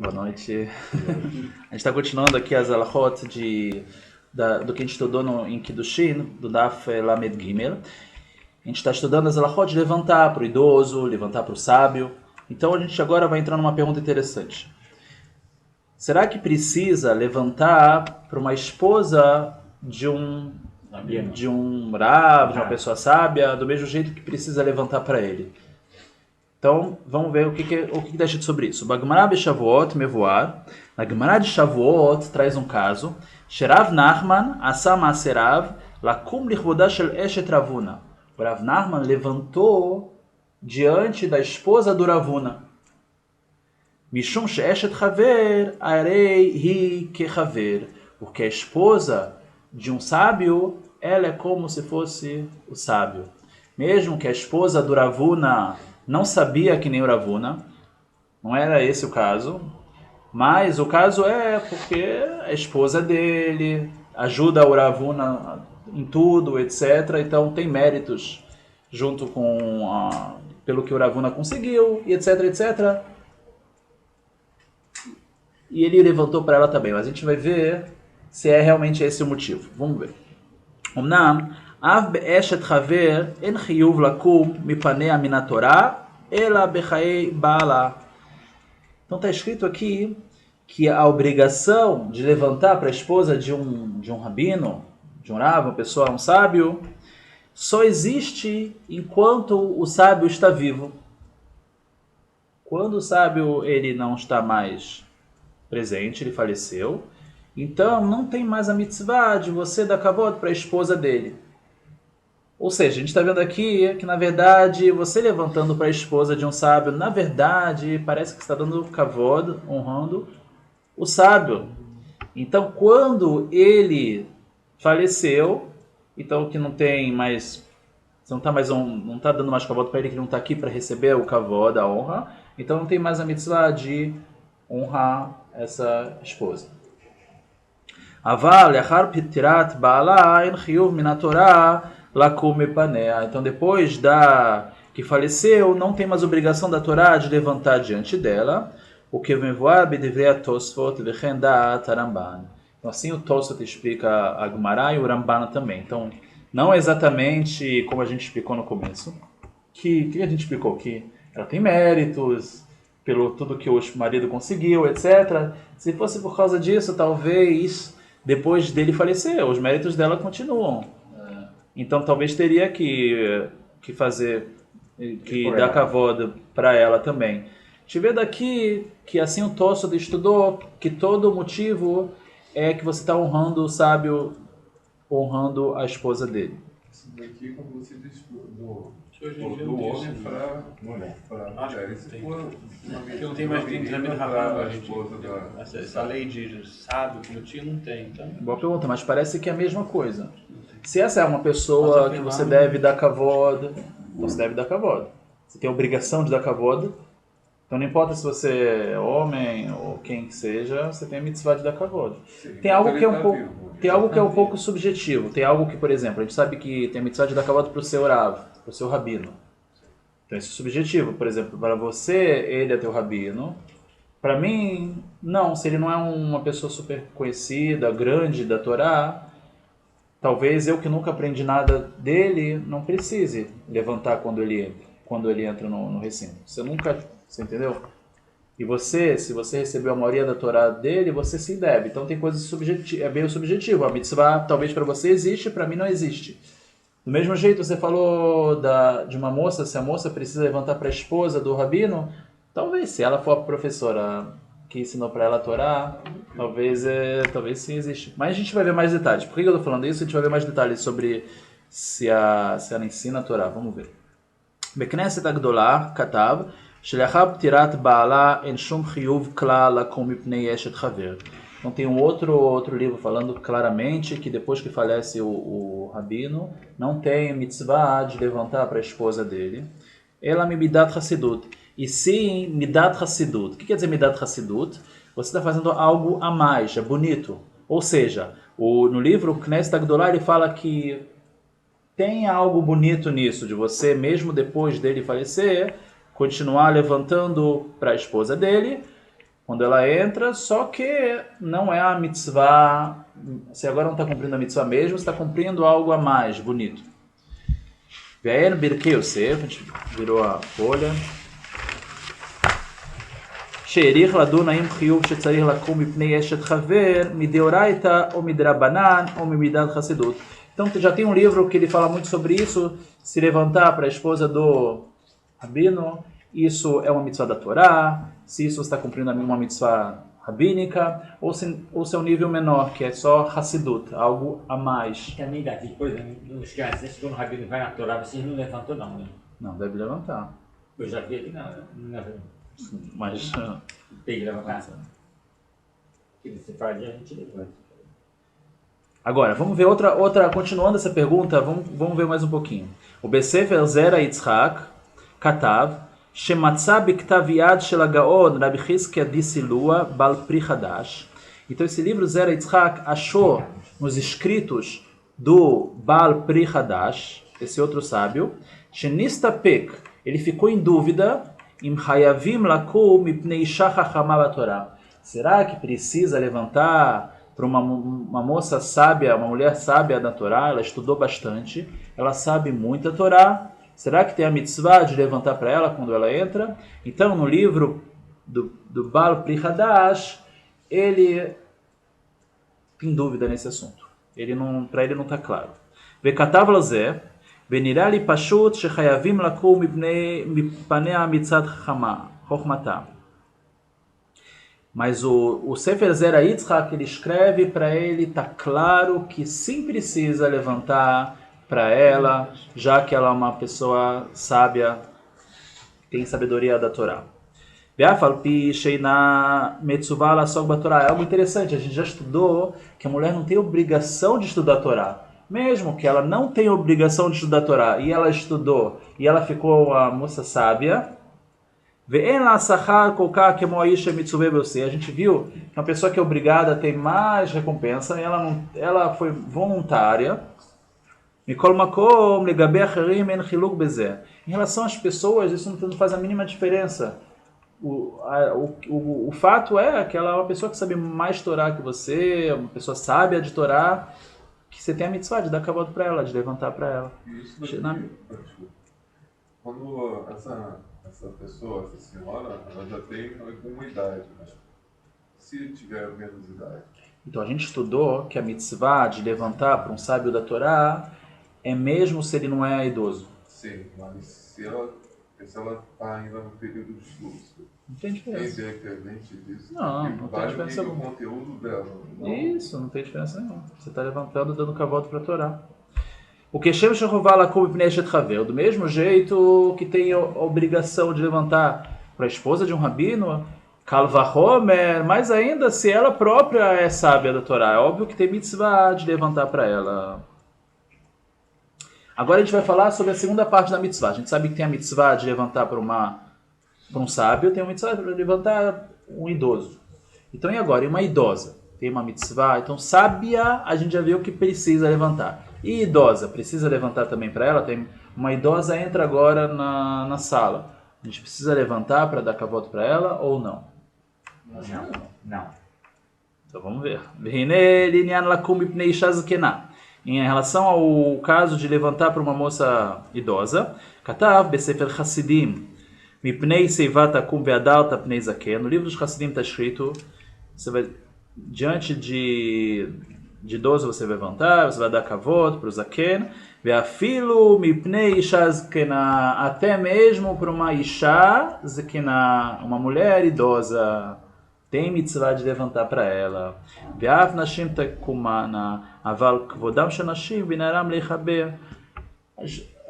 Boa noite. A gente está continuando aqui as alachot do que a gente estudou em Kiddushin, do Daf Lamed Gimel. A gente está estudando as alachot de levantar para o idoso, levantar para o sábio. Então a gente agora vai entrar numa pergunta interessante. Será que precisa levantar para uma esposa de um Rav, de uma pessoa sábia, do mesmo jeito que precisa levantar para ele? Então, vamos ver o que está escrito sobre isso. Bagmará de Shavuot Mevoar. Na Gemara de Shavuot traz um caso. Sherav Nachman asa ma'aserav lakum lichvoda shel eshet Ravuna. O Rav Nachman levantou diante da esposa do Ravuna. Mishum she'eshet chaver arei hi kechaver. Porque a esposa de um sábio, ela é como se fosse o sábio. Mesmo que a esposa do Ravuna não sabia que nem o Ravuna, não era esse o caso, mas o caso é porque a esposa dele ajuda o Ravuna em tudo, etc. Então tem méritos junto com pelo que o Ravuna conseguiu, e etc, etc. E ele levantou para ela também, mas a gente vai ver se é realmente esse o motivo. Vamos ver. Omnam, Av be'eshet chaver en chiyuv lakum mipanea min haTorah ela bechaei ba'ala. Então está escrito aqui que a obrigação de levantar para a esposa de um rabino, de um rav, uma pessoa, um sábio, só existe enquanto o sábio está vivo. Quando o sábio ele não está mais presente, ele faleceu, então não tem mais a mitzvah de você dar kavod para a esposa dele. Ou seja, a gente está vendo aqui que, na verdade, você levantando para a esposa de um sábio, na verdade, parece que está dando kavod, honrando o sábio. Então, quando ele faleceu, então que não tem mais, não está dando mais kavod para ele, que não está aqui para receber o kavod, a honra, então não tem mais a mitzvah de honrar essa esposa. Aval yachar pitirat ba'ala en chiyuv min haTorah lakum mipanea. Então depois que faleceu, não tem mais obrigação da Torá de levantar diante dela. O que mevoar b'divrei Tosfot v'chen da'at Ramban. Então assim o Tosfot explica a Gemara e o Ramban também. Então não exatamente como a gente explicou no começo. Que a gente explicou? Que ela tem méritos pelo tudo que o marido conseguiu, etc. Se fosse por causa disso, talvez depois dele falecer, os méritos dela continuam. Então talvez teria que dar kavod para ela também. A gente vê daqui que assim o Tosfot estudou que todo motivo é que você está honrando o sábio, honrando a esposa dele. Isso daqui, como você disse, do homem para mulher. Porque não tem mais treinamento raval, essa lei de sábio que eu tinha, não tem. Então... Boa pergunta, mas parece que é a mesma coisa. Se essa é uma pessoa que você deve dar kavod, você deve dar kavod. Você tem a obrigação de dar kavod. Então não importa se você é homem ou quem que seja, você tem a mitzvah de dar kavod. Tem algo que é um pouco subjetivo. Tem algo que, por exemplo, a gente sabe que tem a mitzvah de dar kavod para o seu rav, para o seu rabino. Então isso é subjetivo. Por exemplo, para você, ele é teu rabino. Para mim, não. Se ele não é uma pessoa super conhecida, grande da Torá, talvez eu que nunca aprendi nada dele não precise levantar quando ele entra no recinto. Você entendeu? E você, se você recebeu a maioria da Torá dele, você sim deve. Então tem coisas subjetivas, é meio subjetivo. A mitzvah talvez para você existe, para mim não existe. Do mesmo jeito, você falou de uma moça, se a moça precisa levantar para a esposa do rabino, talvez, se ela for a professora que ensinou para ela a Torá, talvez sim existe. Mas a gente vai ver mais detalhes. Por que eu estou falando isso? A gente vai ver mais detalhes sobre se ela ensina a Torá. Vamos ver. Bekneset Agdolah, Katav, Shelachav Tirat Baala en Shum Chiyuv Kla Lakum Mipnei Eshet Chaver. Então tem um outro livro falando claramente que depois que falece o rabino, não tem mitzvah de levantar para a esposa dele. Ela me midat Hassidut. E sim, midat Hassidut. O que quer dizer midat Hassidut? Você está fazendo algo a mais, é bonito. Ou seja, no livro Knesset Agdolah ele fala que tem algo bonito nisso, de você, mesmo depois dele falecer, continuar levantando para a esposa dele, quando ela entra, só que não é a mitzvah. Você agora não está cumprindo a mitzvah mesmo, você está cumprindo algo a mais, bonito. Ve'en Birkei Yosef, a gente virou a folha. She'erich ladun haim chiyuv shetzarich lakum mipnei eshet chaver mideoraita ou midrabanan ou mimidat chassidut. Então já tem um livro que ele fala muito sobre isso, se levantar para a esposa do rabino, isso é uma mitzvah da Torá, se isso está cumprindo uma mitzvah rabínica, ou se é um nível menor, que é só Hassidut, algo a mais. Também daqui, por exemplo, nos casos, quando o rabino vai na Torá, vocês não levantam não, né? Não, deve levantar. Eu já vi ele, não levanta. Mas... Tem que levantar. O que você faz, a gente levanta. Agora, vamos ver outra, continuando essa pergunta, vamos ver mais um pouquinho. O Besefer Zera Yitzhak, Katav, Shematzah Biktav Yad Shel HaGaon Rabbi Chizkia Dissilua Bal Pri Hadash. Então esse livro Zera Yitzhak achou nos escritos do Bal Pri Hadash, esse outro sábio, Shenistapek, ele ficou em dúvida, Im Hayavim Lakum Mipnei Isha Chachama Batorah. Será que precisa levantar para uma moça sábia, uma mulher sábia da Torá? Ela estudou bastante, ela sabe muito a Torá. Será que tem a mitzvah de levantar para ela quando ela entra? Então, no livro do Bal Pri Hadash, ele tem dúvida nesse assunto. Para ele não está claro. Vekatav lazeh, venirá li pashut shechayavim lakum mipanea mitzad chochmata. Mas o Sefer Zera Yitzhak, ele escreve para ele, está claro que sim precisa levantar para ela, já que ela é uma pessoa sábia, tem sabedoria da Torá. É algo interessante, a gente já estudou que a mulher não tem obrigação de estudar a Torá. Mesmo que ela não tenha obrigação de estudar a Torá, e ela estudou, e ela ficou uma moça sábia, a gente viu que uma pessoa que é obrigada tem mais recompensa, e ela foi voluntária. Em relação às pessoas, isso não faz a mínima diferença. O fato é que ela é uma pessoa que sabe mais Torá que você, uma pessoa sábia de Torá, que você tem a mitzvah de dar kavod para ela, de levantar para ela. Isso quando essa pessoa, essa senhora, ela já tem alguma idade, mas se tiver menos idade. Então a gente estudou que a mitzvah de levantar para um sábio da Torá é mesmo se ele não é idoso. Sim, mas se ela está ainda no período de estudo, não tem diferença. Independente disso, não tem diferença o conteúdo dela. Não. Isso, não tem diferença nenhuma. Você está levantando, dando kavod para a Torá. O Keshem Shehová Lakum Pnei Eshet Chaver, do mesmo jeito que tem a obrigação de levantar para a esposa de um rabino, Kal Vachomer, mas ainda se ela própria é sábia da Torá, é óbvio que tem mitzvah de levantar para ela. Agora a gente vai falar sobre a segunda parte da mitzvah. A gente sabe que tem a mitzvah de levantar para um sábio, tem a mitzvah de levantar um idoso. Então e agora? E uma idosa? Tem uma mitzvah. Então sábia, a gente já viu que precisa levantar. E idosa, precisa levantar também para ela? Tem uma idosa entra agora na sala. A gente precisa levantar para dar kavod para ela ou não? Não. Então vamos ver. Em relação ao caso de levantar para uma moça idosa, Katav Besefer Chassidim Mipnei Seivat Akum Ve'adarta Pnei Zaken. No livro dos Chassidim está escrito, você vai diante de idoso você vai levantar, você vai dar kavod para o zaken, ve'afilu mipnei isha zkena, até mesmo para uma isha zkena, uma mulher idosa, tem mitzvah de levantar para ela. Ve'av nashim tekumana, aval kvodam shanashim v'naram lechaber.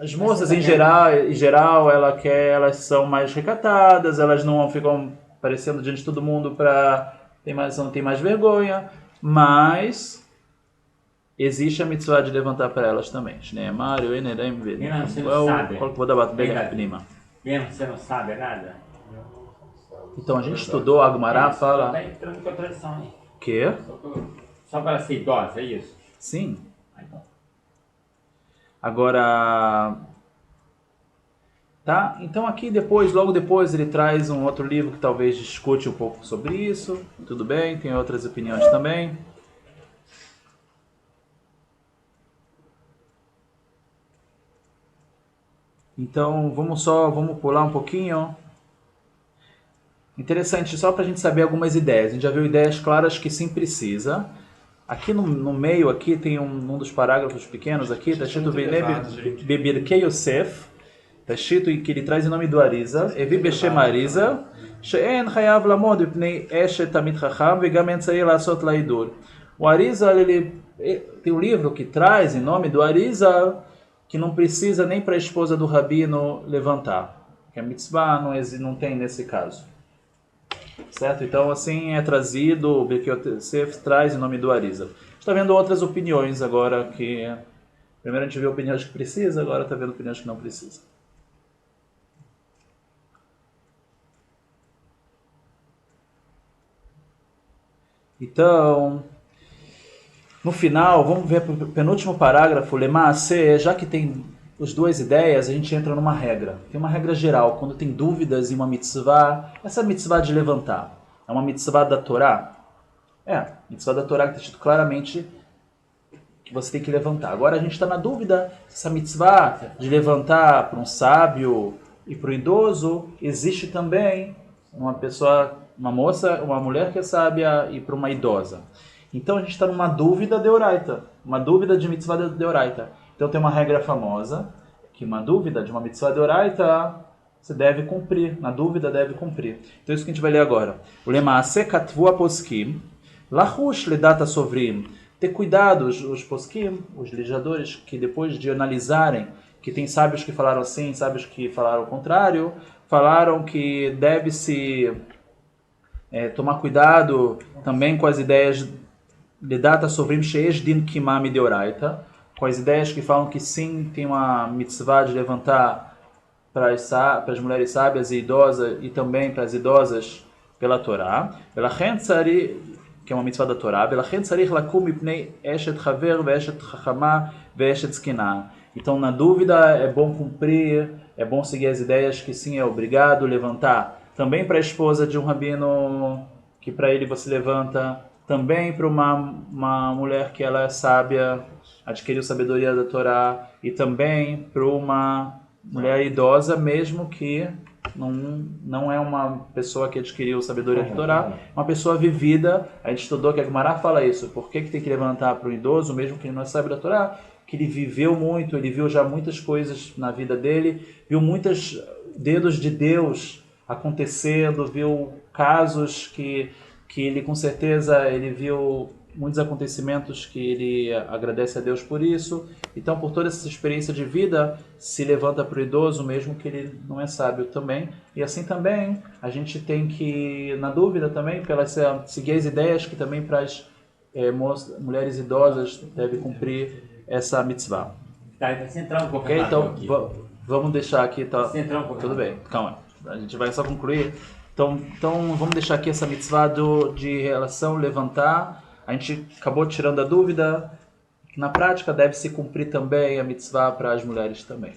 As moças em geral elas são mais recatadas, elas não ficam aparecendo diante de todo mundo não tem mais vergonha, mas existe a mitzvah de levantar para elas também. Mesmo você não sabe nada? Então a gente estudou, a Gemara fala... Está entrando em contradição aí. Quê? Só para ser idosa, é isso? Sim. Agora... Tá? Então aqui depois, logo depois, ele traz um outro livro que talvez discute um pouco sobre isso. Tudo bem, tem outras opiniões também. Então vamos pular um pouquinho. Interessante, só para a gente saber algumas ideias. A gente já viu ideias claras que sim precisa. Aqui no meio aqui tem um dos parágrafos pequenos aqui, está escrito Bebirkei Yosef, está escrito que ele traz em nome do Arizal, Evi Beshem Arizal, She'en Chayav Lamod B'nei Eshet Tamid Chacham Vegam Entzai Lasot Laidur. O Arizal, ele tem um livro que traz em nome do Arizal que não precisa nem para a esposa do rabino levantar, que a mitzvah não tem nesse caso. Certo? Então assim é trazido, o Birkei Yosef traz em nome do Arizal. Está vendo outras opiniões agora que... Primeiro a gente viu opiniões que precisa, agora está vendo opiniões que não precisa. Então, no final, vamos ver o penúltimo parágrafo, Lemaaseh, já que tem as duas ideias, a gente entra numa regra. Tem uma regra geral, quando tem dúvidas em uma mitzvah, essa mitzvah de levantar, é uma mitzvah da Torá? É, mitzvah da Torá que está escrito claramente que você tem que levantar. Agora a gente está na dúvida se essa mitzvah de levantar para um sábio e para o idoso, existe também uma pessoa, uma moça, uma mulher que é sábia e para uma idosa. Então a gente está numa dúvida deoraita, uma dúvida de mitzvah deoraita. Então tem uma regra famosa, que uma dúvida de uma mitzvah deoraita, você deve cumprir, na dúvida deve cumprir. Então isso que a gente vai ler agora. O lemaaseh katvu aposkim, lachush ledat asovrim. Ter cuidado, os poskim, os legisladores, que depois de analisarem, que tem sábios que falaram assim, sábios que falaram o contrário, falaram que deve-se tomar cuidado também com as ideias ledat asovrim sheish din kimam deoraita, com as ideias que falam que sim, tem uma mitzvah de levantar para as mulheres sábias e idosas, e também para as idosas pela Torá, que é uma mitzvah da Torá, então na dúvida é bom cumprir, é bom seguir as ideias que sim é obrigado levantar, também para a esposa de um rabino, que para ele você levanta, também para uma mulher que ela é sábia, adquiriu sabedoria da Torá, e também para uma mulher idosa, mesmo que não é uma pessoa que adquiriu sabedoria da Torá, uma pessoa vivida. A gente estudou que a Gemara fala isso, por que tem que levantar para o idoso, mesmo que ele não é sábio da Torá? Que ele viveu muito, ele viu já muitas coisas na vida dele, viu muitos dedos de Deus acontecendo, viu casos que ele com certeza ele viu muitos acontecimentos que ele agradece a Deus por isso. Então, por toda essa experiência de vida, se levanta para o idoso, mesmo que ele não é sábio também. E assim também, a gente tem que, na dúvida também, seguir as ideias que também para as mulheres idosas deve cumprir essa mitzvah. Tá, vai centrar um pouco. Ok, então vamos deixar aqui. Tá, centrar um pouco. Tudo bem, calma. A gente vai só concluir. Então vamos deixar aqui essa mitzvah de relação, levantar. A gente acabou tirando a dúvida, que na prática deve-se cumprir também a mitzvah para as mulheres também.